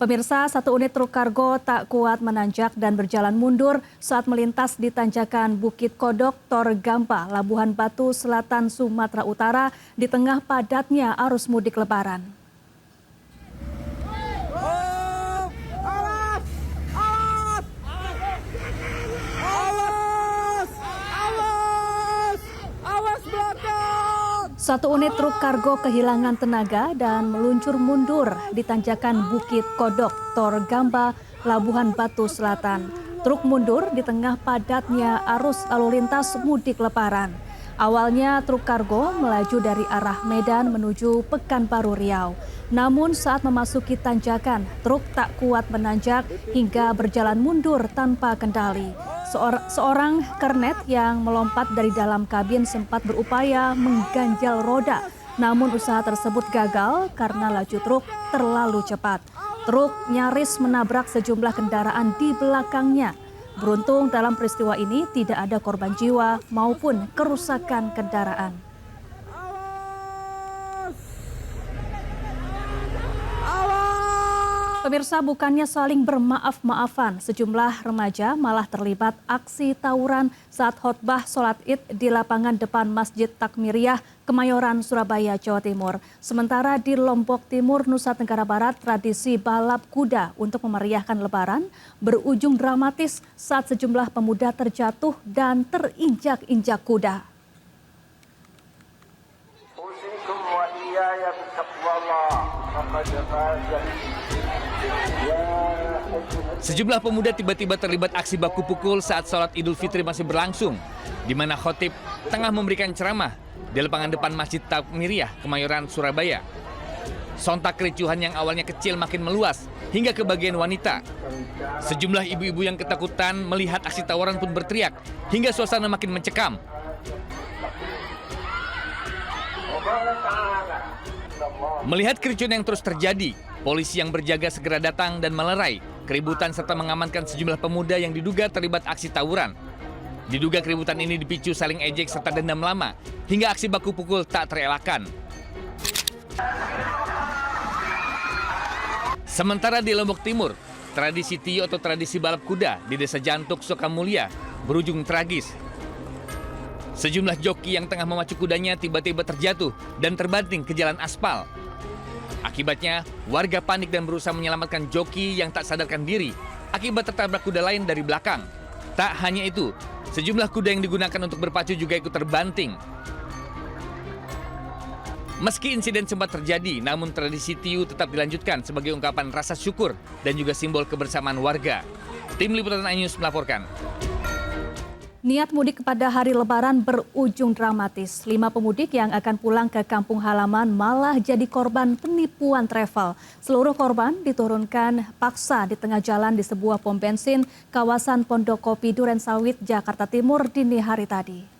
Pemirsa, satu unit truk kargo tak kuat menanjak dan berjalan mundur saat melintas di tanjakan Bukit Kodok, Tor Gampa, Labuhan Batu, Selatan, Sumatera Utara di tengah padatnya arus mudik Lebaran. Satu unit truk kargo kehilangan tenaga dan meluncur mundur di tanjakan Bukit Kodok, Tor Gamba, Labuhan Batu Selatan. Truk mundur di tengah padatnya arus lalu lintas mudik Lebaran. Awalnya truk kargo melaju dari arah Medan menuju Pekanbaru Riau. Namun saat memasuki tanjakan, truk tak kuat menanjak hingga berjalan mundur tanpa kendali. Seorang kernet yang melompat dari dalam kabin sempat berupaya mengganjal roda. Namun usaha tersebut gagal karena laju truk terlalu cepat. Truk nyaris menabrak sejumlah kendaraan di belakangnya. Beruntung dalam peristiwa ini tidak ada korban jiwa maupun kerusakan kendaraan. Pemirsa, bukannya saling bermaaf-maafan, sejumlah remaja malah terlibat aksi tawuran saat khotbah sholat Id di lapangan depan Masjid Takmiriyah, Kemayoran, Surabaya, Jawa Timur. Sementara di Lombok Timur, Nusa Tenggara Barat, tradisi balap kuda untuk memeriahkan Lebaran berujung dramatis saat sejumlah pemuda terjatuh dan terinjak-injak kuda. Sejumlah pemuda tiba-tiba terlibat aksi baku pukul saat sholat Idul Fitri masih berlangsung, di mana khotib tengah memberikan ceramah di lapangan depan Masjid Takmiriyah, Kemayoran, Surabaya. Sontak kericuhan yang awalnya kecil makin meluas hingga ke bagian wanita. Sejumlah ibu-ibu yang ketakutan melihat aksi tawuran pun berteriak hingga suasana makin mencekam. Melihat kericuhan yang terus terjadi, polisi yang berjaga segera datang dan melerai keributan serta mengamankan sejumlah pemuda yang diduga terlibat aksi tawuran. Diduga keributan ini dipicu saling ejek serta dendam lama hingga aksi baku pukul tak terelakkan. Sementara di Lombok Timur, tradisi Tio atau tradisi balap kuda di Desa Jantuk, Sukamulia berujung tragis. Sejumlah joki yang tengah memacu kudanya tiba-tiba terjatuh dan terbanting ke jalan aspal. Akibatnya, warga panik dan berusaha menyelamatkan joki yang tak sadarkan diri akibat tertabrak kuda lain dari belakang. Tak hanya itu, sejumlah kuda yang digunakan untuk berpacu juga ikut terbanting. Meski insiden sempat terjadi, namun tradisi Tiu tetap dilanjutkan sebagai ungkapan rasa syukur dan juga simbol kebersamaan warga. Tim Liputan iNews melaporkan. Niat mudik pada hari Lebaran berujung dramatis. 5 pemudik yang akan pulang ke kampung halaman malah jadi korban penipuan travel. Seluruh korban diturunkan paksa di tengah jalan di sebuah pom bensin kawasan Pondok Kopi Durensawit, Jakarta Timur dini hari tadi.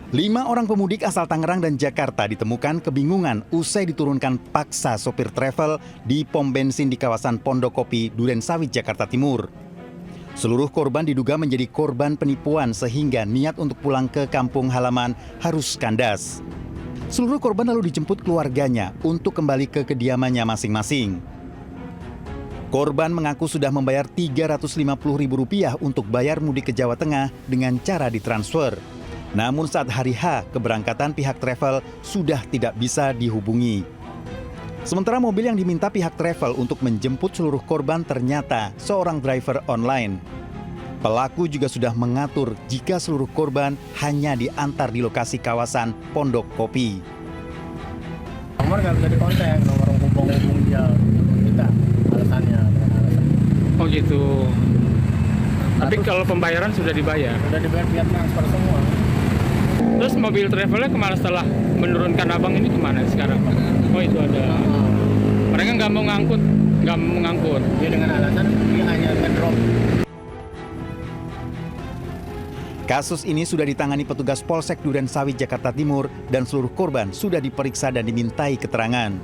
5 orang pemudik asal Tangerang dan Jakarta ditemukan kebingungan usai diturunkan paksa sopir travel di pom bensin di kawasan Pondok Kopi, Durensawit, Jakarta Timur. Seluruh korban diduga menjadi korban penipuan sehingga niat untuk pulang ke kampung halaman harus kandas. Seluruh korban lalu dijemput keluarganya untuk kembali ke kediamannya masing-masing. Korban mengaku sudah membayar Rp350.000 untuk bayar mudik ke Jawa Tengah dengan cara ditransfer. Namun saat hari H, keberangkatan pihak travel sudah tidak bisa dihubungi. Sementara mobil yang diminta pihak travel untuk menjemput seluruh korban ternyata seorang driver online. Pelaku juga sudah mengatur jika seluruh korban hanya diantar di lokasi kawasan Pondok Kopi. Nomor nggak bisa dikontak, nomor hubung dia kita alasannya. Oh gitu. Tapi kalau pembayaran sudah dibayar? Sudah dibayar via transfer semua. Terus mobil travelnya kemana setelah menurunkan abang ini kemana sekarang? Oh itu ada. Mereka nggak mau ngangkut. Dia dengan alasan dia hanya ngedrop. Kasus ini sudah ditangani petugas Polsek Durensawit, Jakarta Timur dan seluruh korban sudah diperiksa dan dimintai keterangan.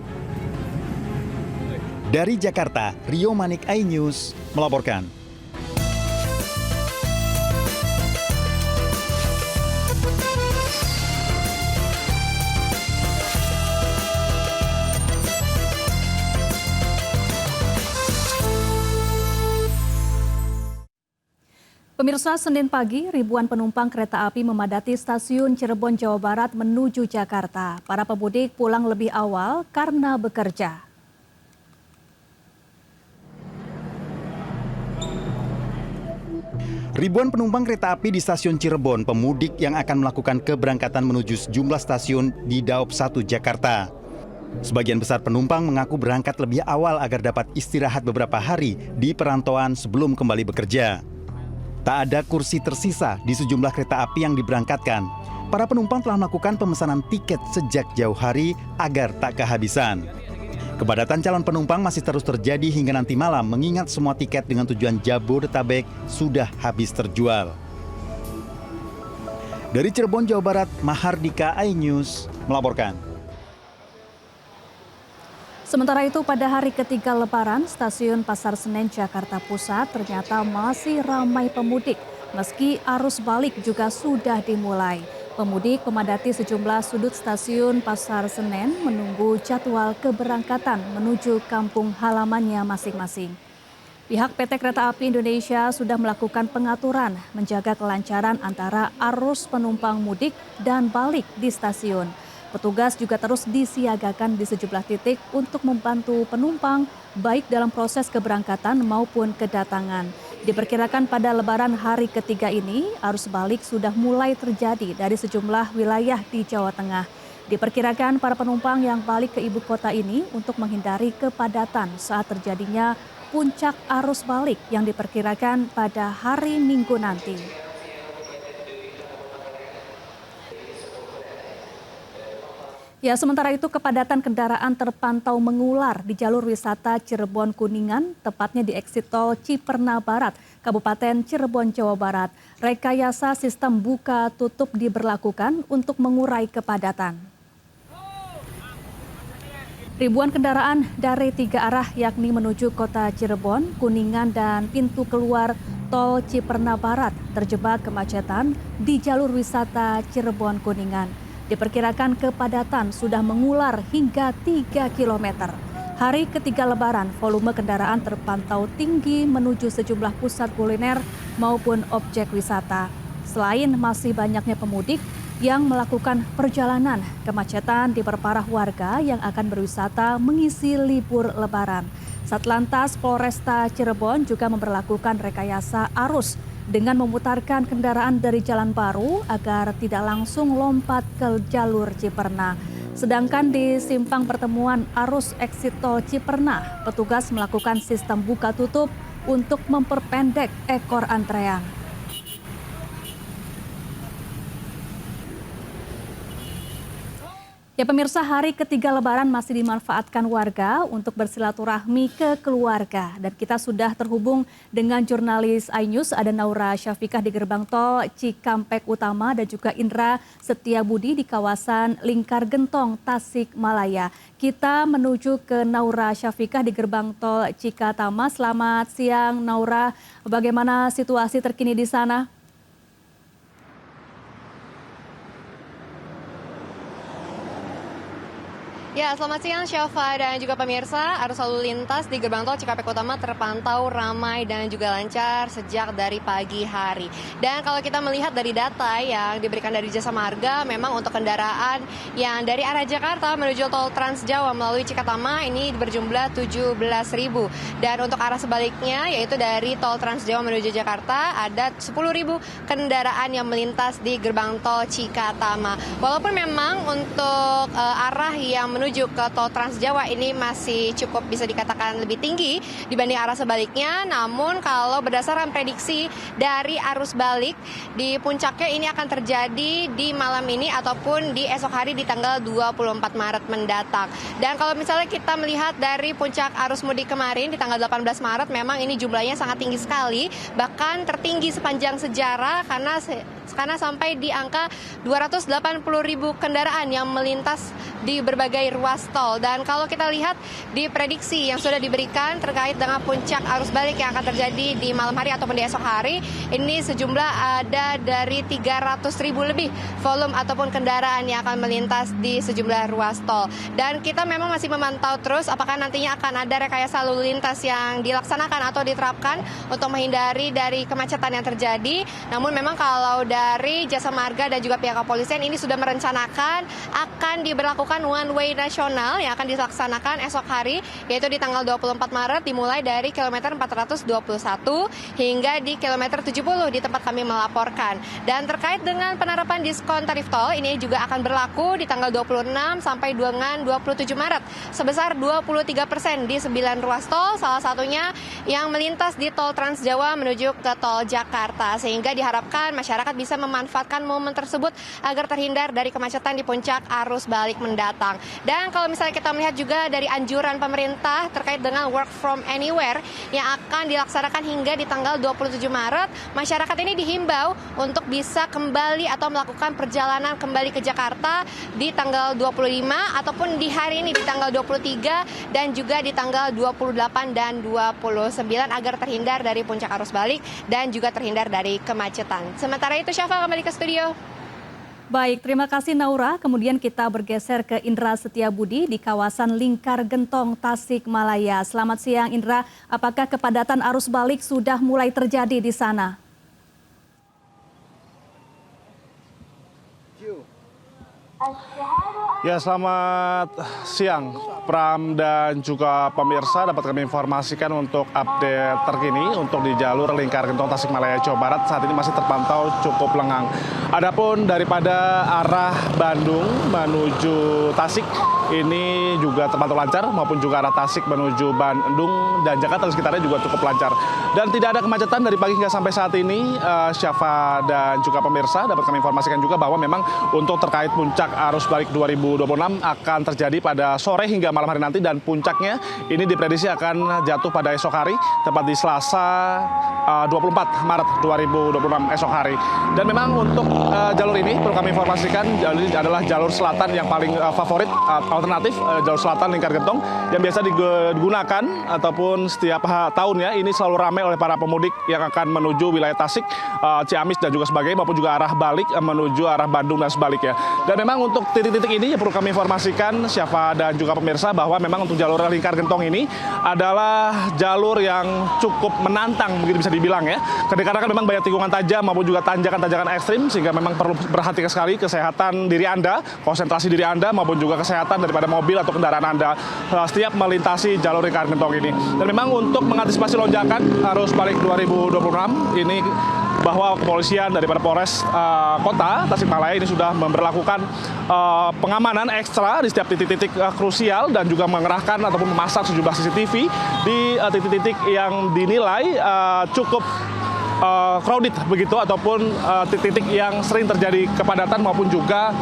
Dari Jakarta, Rio Manik, iNews melaporkan. Pemirsa, Senin pagi ribuan penumpang kereta api memadati stasiun Cirebon, Jawa Barat menuju Jakarta. Para pemudik pulang lebih awal karena bekerja. Ribuan penumpang kereta api di stasiun Cirebon, pemudik yang akan melakukan keberangkatan menuju sejumlah stasiun di Daop 1 Jakarta. Sebagian besar penumpang mengaku berangkat lebih awal agar dapat istirahat beberapa hari di perantauan sebelum kembali bekerja. Tak ada kursi tersisa di sejumlah kereta api yang diberangkatkan. Para penumpang telah melakukan pemesanan tiket sejak jauh hari agar tak kehabisan. Kepadatan calon penumpang masih terus terjadi hingga nanti malam mengingat semua tiket dengan tujuan Jabodetabek sudah habis terjual. Dari Cirebon, Jawa Barat, Mahardika, iNews melaporkan. Sementara itu pada hari ketiga Lebaran, stasiun Pasar Senen Jakarta Pusat ternyata masih ramai pemudik meski arus balik juga sudah dimulai. Pemudik memadati sejumlah sudut stasiun Pasar Senen menunggu jadwal keberangkatan menuju kampung halamannya masing-masing. Pihak PT Kereta Api Indonesia sudah melakukan pengaturan menjaga kelancaran antara arus penumpang mudik dan balik di stasiun. Petugas juga terus disiagakan di sejumlah titik untuk membantu penumpang baik dalam proses keberangkatan maupun kedatangan. Diperkirakan pada Lebaran hari ketiga ini, arus balik sudah mulai terjadi dari sejumlah wilayah di Jawa Tengah. Diperkirakan para penumpang yang balik ke ibu kota ini untuk menghindari kepadatan saat terjadinya puncak arus balik yang diperkirakan pada hari Minggu nanti. Ya, sementara itu kepadatan kendaraan terpantau mengular di jalur wisata Cirebon Kuningan, tepatnya di eksit tol Ciperna Barat, Kabupaten Cirebon, Jawa Barat. Rekayasa sistem buka tutup diberlakukan untuk mengurai kepadatan. Ribuan kendaraan dari 3 arah yakni menuju kota Cirebon, Kuningan, dan pintu keluar tol Ciperna Barat terjebak kemacetan di jalur wisata Cirebon Kuningan. Diperkirakan kepadatan sudah mengular hingga 3 km. Hari ketiga Lebaran, volume kendaraan terpantau tinggi menuju sejumlah pusat kuliner maupun objek wisata. Selain masih banyaknya pemudik yang melakukan perjalanan, kemacetan diperparah warga yang akan berwisata mengisi libur Lebaran. Satlantas Polresta Cirebon juga memberlakukan rekayasa arus dengan memutarkan kendaraan dari jalan baru agar tidak langsung lompat ke jalur Ciperna. Sedangkan di simpang pertemuan arus eksit tol Ciperna, petugas melakukan sistem buka tutup untuk memperpendek ekor antrean. Ya pemirsa, hari ketiga Lebaran masih dimanfaatkan warga untuk bersilaturahmi ke keluarga. Dan kita sudah terhubung dengan jurnalis iNews, ada Naura Syafikah di gerbang tol Cikampek Utama dan juga Indra Setiabudi di kawasan Lingkar Gentong, Tasikmalaya. Kita menuju ke Naura Syafikah di gerbang tol Cikatama. Selamat siang Naura, bagaimana situasi terkini di sana? Ya, selamat siang Syafa dan juga pemirsa. Arus lalu lintas di gerbang tol Cikampek Utama terpantau ramai dan juga lancar sejak dari pagi hari. Dan kalau kita melihat dari data yang diberikan dari Jasa Marga, memang untuk kendaraan yang dari arah Jakarta menuju tol Trans Jawa melalui Cikatama ini berjumlah 17.000. Dan untuk arah sebaliknya yaitu dari tol Trans Jawa menuju Jakarta ada 10.000 kendaraan yang melintas di gerbang tol Cikatama. Walaupun memang untuk arah yang menuju ke tol Trans Jawa ini masih cukup bisa dikatakan lebih tinggi dibanding arah sebaliknya. Namun kalau berdasarkan prediksi dari arus balik di puncaknya ini akan terjadi di malam ini ataupun di esok hari di tanggal 24 Maret mendatang. Dan kalau misalnya kita melihat dari puncak arus mudik kemarin di tanggal 18 Maret memang ini jumlahnya sangat tinggi sekali, bahkan tertinggi sepanjang sejarah karena karena sampai di angka 280.000 kendaraan yang melintas di berbagai ruas tol. Dan kalau kita lihat di prediksi yang sudah diberikan terkait dengan puncak arus balik yang akan terjadi di malam hari ataupun di esok hari, ini sejumlah ada dari 300.000 lebih volume ataupun kendaraan yang akan melintas di sejumlah ruas tol. Dan kita memang masih memantau terus apakah nantinya akan ada rekayasa lalu lintas yang dilaksanakan atau diterapkan untuk menghindari dari kemacetan yang terjadi. Namun memang kalau dari Jasa Marga dan juga pihak kepolisian ini sudah merencanakan akan diberlakukan one way nasional yang akan dilaksanakan esok hari, yaitu di tanggal 24 Maret dimulai dari kilometer 421 hingga di kilometer 70 di tempat kami melaporkan. Dan terkait dengan penerapan diskon tarif tol ini juga akan berlaku di tanggal 26 sampai dengan 27 Maret sebesar 23% di 9 ruas tol, salah satunya yang melintas di tol Trans Jawa menuju ke tol Jakarta, sehingga diharapkan masyarakat bisa memanfaatkan momen tersebut agar terhindar dari kemacetan di puncak arus balik mendatang. Dan kalau misalnya kita melihat juga dari anjuran pemerintah terkait dengan work from anywhere yang akan dilaksanakan hingga di tanggal 27 Maret, masyarakat ini dihimbau untuk bisa kembali atau melakukan perjalanan kembali ke Jakarta di tanggal 25 ataupun di hari ini di tanggal 23 dan juga di tanggal 28 dan 29 agar terhindar dari puncak arus balik dan juga terhindar dari kemacetan. Sementara itu, Syafa, kembali ke studio. Baik, terima kasih Naura. Kemudian kita bergeser ke Indra Setiabudi di kawasan Lingkar Gentong, Tasikmalaya. Selamat siang Indra, apakah kepadatan arus balik sudah mulai terjadi di sana? Ya, selamat siang Pram dan juga pemirsa. Dapat kami informasikan untuk update terkini untuk di jalur Lingkar Gentong Tasikmalaya Jawa Barat saat ini masih terpantau cukup lengang. Adapun daripada arah Bandung menuju Tasik ini juga terpantau lancar, maupun juga arah Tasik menuju Bandung dan Jakarta dan sekitarnya juga cukup lancar. Dan tidak ada kemacetan dari pagi hingga sampai saat ini, Syafa dan juga pemirsa. Dapat kami informasikan juga bahwa memang untuk terkait puncak arus balik 2026 akan terjadi pada sore hingga malam hari nanti, dan puncaknya ini diprediksi akan jatuh pada esok hari, tepat di Selasa 24 Maret 2026 esok hari. Dan memang untuk jalur ini perlu kami informasikan ini adalah jalur selatan yang paling favorit alternatif, jalur selatan Lingkar Gentong yang biasa digunakan ataupun setiap tahunnya ini selalu ramai oleh para pemudik yang akan menuju wilayah Tasik, Ciamis dan juga sebagainya, maupun juga arah balik menuju arah Bandung dan sebaliknya. Dan memang untuk titik-titik ini perlu kami informasikan, Syafa dan juga pemirsa, bahwa memang untuk jalur Lingkar Gentong ini adalah jalur yang cukup menantang, begitu bisa dibilang ya. Karena memang banyak tikungan tajam maupun juga tanjakan-tanjakan ekstrim, sehingga memang perlu berhati sekali kesehatan diri Anda, konsentrasi diri Anda, maupun juga kesehatan daripada mobil atau kendaraan Anda setiap melintasi jalur Lingkar Gentong ini. Dan memang untuk mengantisipasi lonjakan arus balik 2026 ini, bahwa kepolisian daripada Polres Kota Tasikmalaya ini sudah memberlakukan pengamanan ekstra di setiap titik-titik krusial dan juga mengerahkan ataupun memasang sejumlah CCTV di titik-titik yang dinilai cukup crowded begitu, ataupun titik-titik yang sering terjadi kepadatan maupun juga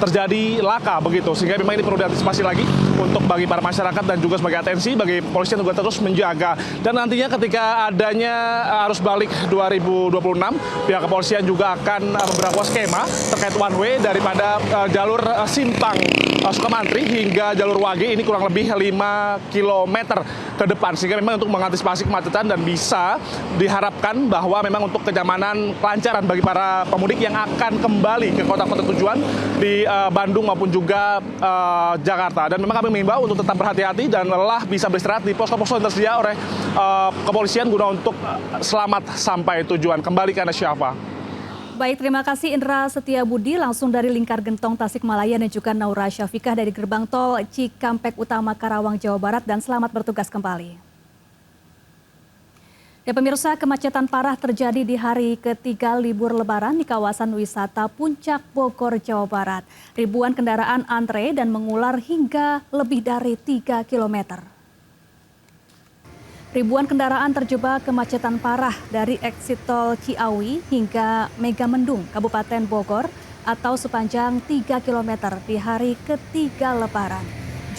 terjadi laka begitu, sehingga memang ini perlu diantisipasi lagi untuk bagi para masyarakat dan juga sebagai atensi bagi polisian juga terus menjaga. Dan nantinya ketika adanya arus balik 2026, pihak kepolisian juga akan memberlakukan skema terkait one way daripada jalur simpang Sukamantri hingga jalur Wage ini kurang lebih 5 km ke depan, sehingga memang untuk mengantisipasi kemacetan dan bisa diharapkan bahwa memang untuk kenyamanan kelancaran bagi para pemudik yang akan kembali ke kota-kota tujuan di Bandung maupun juga Jakarta. Dan memang kami mengimbau untuk tetap berhati-hati dan lelah bisa beristirahat di posko-posko yang tersedia oleh kepolisian guna untuk selamat sampai tujuan. Kembali ke Anda, Syafa. Baik, terima kasih Indra Setiabudi langsung dari Lingkar Gentong Tasikmalaya dan juga Naura Syafikah dari Gerbang Tol Cikampek Utama Karawang, Jawa Barat, dan selamat bertugas kembali. Ya pemirsa, kemacetan parah terjadi di hari ketiga libur Lebaran di kawasan wisata Puncak Bogor, Jawa Barat. Ribuan kendaraan antre dan mengular hingga lebih dari 3 km. Ribuan kendaraan terjebak kemacetan parah dari eksit tol Ciawi hingga Megamendung, Kabupaten Bogor, atau sepanjang 3 km di hari ketiga Lebaran.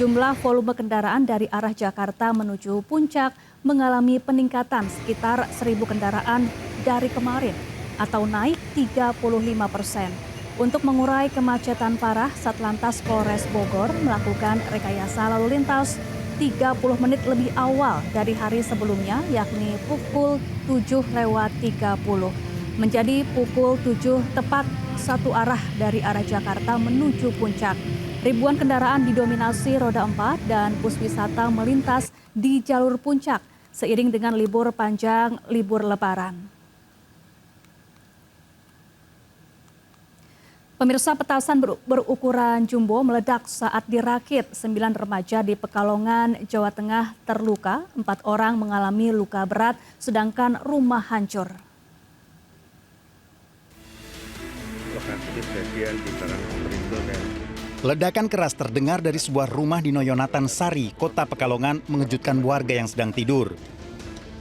Jumlah volume kendaraan dari arah Jakarta menuju Puncak mengalami peningkatan sekitar 1.000 kendaraan dari kemarin. atau naik 35%. Untuk mengurai kemacetan parah, Satlantas Polres Bogor melakukan rekayasa lalu lintas 30 menit lebih awal dari hari sebelumnya, yakni pukul 7:30, menjadi pukul 7 tepat satu arah dari arah Jakarta menuju Puncak. Ribuan kendaraan didominasi roda 4 dan bus wisata melintas di jalur Puncak seiring dengan libur panjang libur Lebaran. Pemirsa, petasan berukuran jumbo meledak saat dirakit. 9 remaja di Pekalongan, Jawa Tengah terluka, 4 orang mengalami luka berat, sedangkan rumah hancur. Lokasi kejadian di Berintul kan. Ledakan keras terdengar dari sebuah rumah di Noyonatan Sari, Kota Pekalongan, mengejutkan warga yang sedang tidur.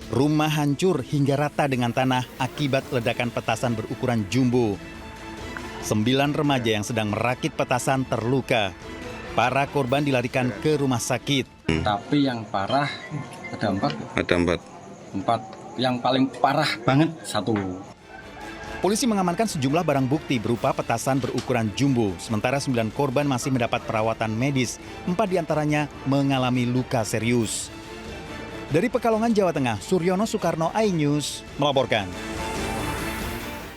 Rumah hancur hingga rata dengan tanah akibat ledakan petasan berukuran jumbo. 9 remaja yang sedang merakit petasan terluka. Para korban dilarikan ke rumah sakit. Tapi yang parah ada 4. Ada 4. 4. Yang paling parah banget 1. Polisi mengamankan sejumlah barang bukti berupa petasan berukuran jumbo. Sementara 9 korban masih mendapat perawatan medis. 4 diantaranya mengalami luka serius. Dari Pekalongan, Jawa Tengah, Suryono Soekarno, iNews melaporkan.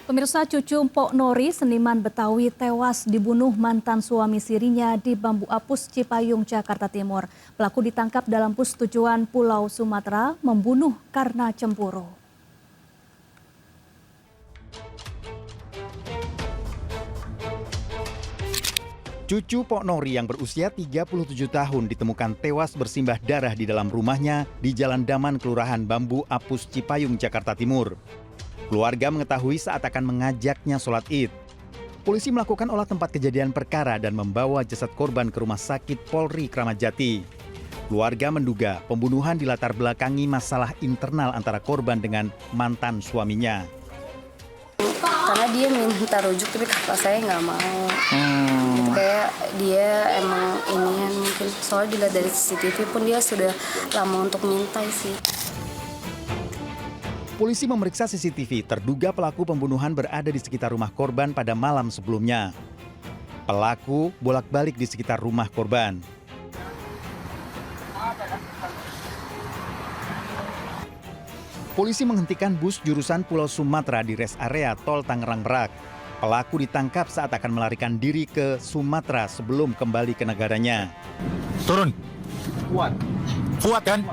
Pemirsa, cucu Mpok Nori, seniman Betawi, tewas dibunuh mantan suami sirinya di Bambu Apus, Cipayung, Jakarta Timur. Pelaku ditangkap dalam bus tujuan Pulau Sumatera, membunuh karena cemburu. Cucu Pok Nori yang berusia 37 tahun ditemukan tewas bersimbah darah di dalam rumahnya di Jalan Daman, Kelurahan Bambu Apus, Cipayung, Jakarta Timur. Keluarga mengetahui saat akan mengajaknya sholat Id. Polisi melakukan olah tempat kejadian perkara dan membawa jasad korban ke Rumah Sakit Polri Kramat Jati. Keluarga menduga pembunuhan dilatar belakangi masalah internal antara korban dengan mantan suaminya. Karena dia minta rujuk tapi kakak saya nggak mau. Kayak dia emang inian mungkin, soalnya dilihat dari CCTV pun dia sudah lama untuk mintai sih. Polisi memeriksa CCTV, terduga pelaku pembunuhan berada di sekitar rumah korban pada malam sebelumnya. Pelaku bolak-balik di sekitar rumah korban. Polisi menghentikan bus jurusan Pulau Sumatera di rest area Tol Tangerang Merak. Pelaku ditangkap saat akan melarikan diri ke Sumatera sebelum kembali ke negaranya. Turun. Fuad kan?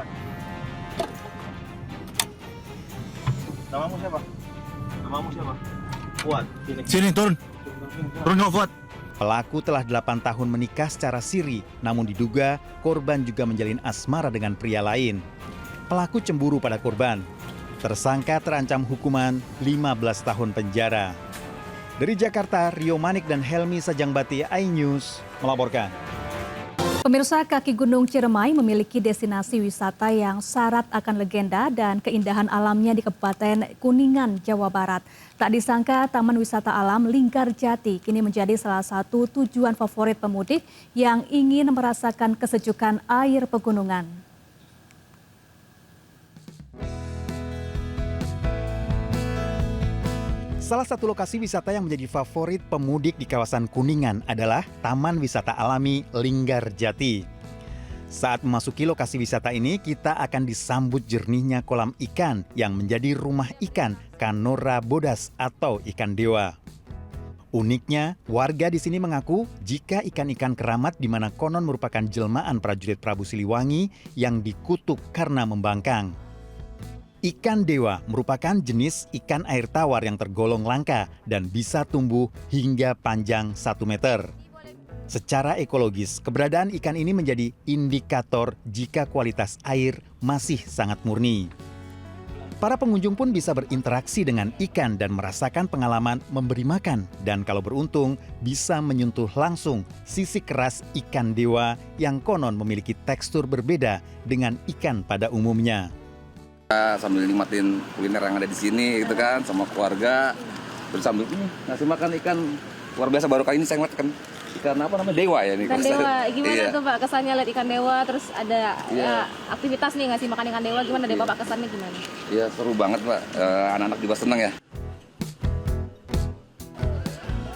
Namamu siapa? Fuad. Sini turun. Turun kamu Fuad. Pelaku telah 8 tahun menikah secara siri, namun diduga korban juga menjalin asmara dengan pria lain. Pelaku cemburu pada korban. Tersangka terancam hukuman 15 tahun penjara. Dari Jakarta, Rio Manik dan Helmi Sajangbati, iNews melaporkan. Pemirsa, kaki Gunung Ciremai memiliki destinasi wisata yang syarat akan legenda dan keindahan alamnya di Kabupaten Kuningan, Jawa Barat. Tak disangka Taman Wisata Alam Linggarjati kini menjadi salah satu tujuan favorit pemudik yang ingin merasakan kesejukan air pegunungan. Salah satu lokasi wisata yang menjadi favorit pemudik di kawasan Kuningan adalah Taman Wisata Alami Linggarjati. Saat memasuki lokasi wisata ini, kita akan disambut jernihnya kolam ikan yang menjadi rumah ikan Canora bodas atau ikan dewa. Uniknya, warga di sini mengaku jika ikan-ikan keramat di mana konon merupakan jelmaan prajurit Prabu Siliwangi yang dikutuk karena membangkang. Ikan dewa merupakan jenis ikan air tawar yang tergolong langka dan bisa tumbuh hingga panjang 1 meter. Secara ekologis, keberadaan ikan ini menjadi indikator jika kualitas air masih sangat murni. Para pengunjung pun bisa berinteraksi dengan ikan dan merasakan pengalaman memberi makan. Dan kalau beruntung, bisa menyentuh langsung sisi keras ikan dewa yang konon memiliki tekstur berbeda dengan ikan pada umumnya. Sambil nikmatin kuliner yang ada di sini gitu kan sama keluarga, terus sambil ngasih makan ikan luar biasa. Baru kali ini saya ngeliat ikan apa namanya, dewa ya nih. Ikan dewa, gimana tuh Pak kesannya lihat ikan dewa, terus ada aktivitas nih ngasih makan ikan dewa, gimana deh Bapak kesannya gimana? Iya seru banget Pak, anak-anak juga senang ya.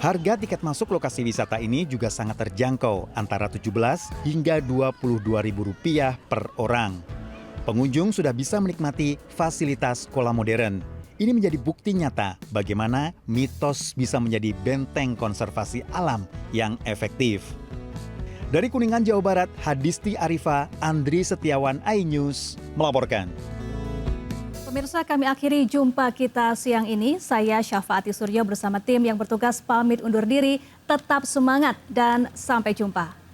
Harga tiket masuk lokasi wisata ini juga sangat terjangkau, antara Rp17 hingga Rp22.000 per orang. Pengunjung sudah bisa menikmati fasilitas kolam modern. Ini menjadi bukti nyata bagaimana mitos bisa menjadi benteng konservasi alam yang efektif. Dari Kuningan, Jawa Barat, Hadisti Arifa, Andri Setiawan, iNews melaporkan. Pemirsa, kami akhiri jumpa kita siang ini. Saya Syafaati Suryo bersama tim yang bertugas pamit undur diri. Tetap semangat dan sampai jumpa.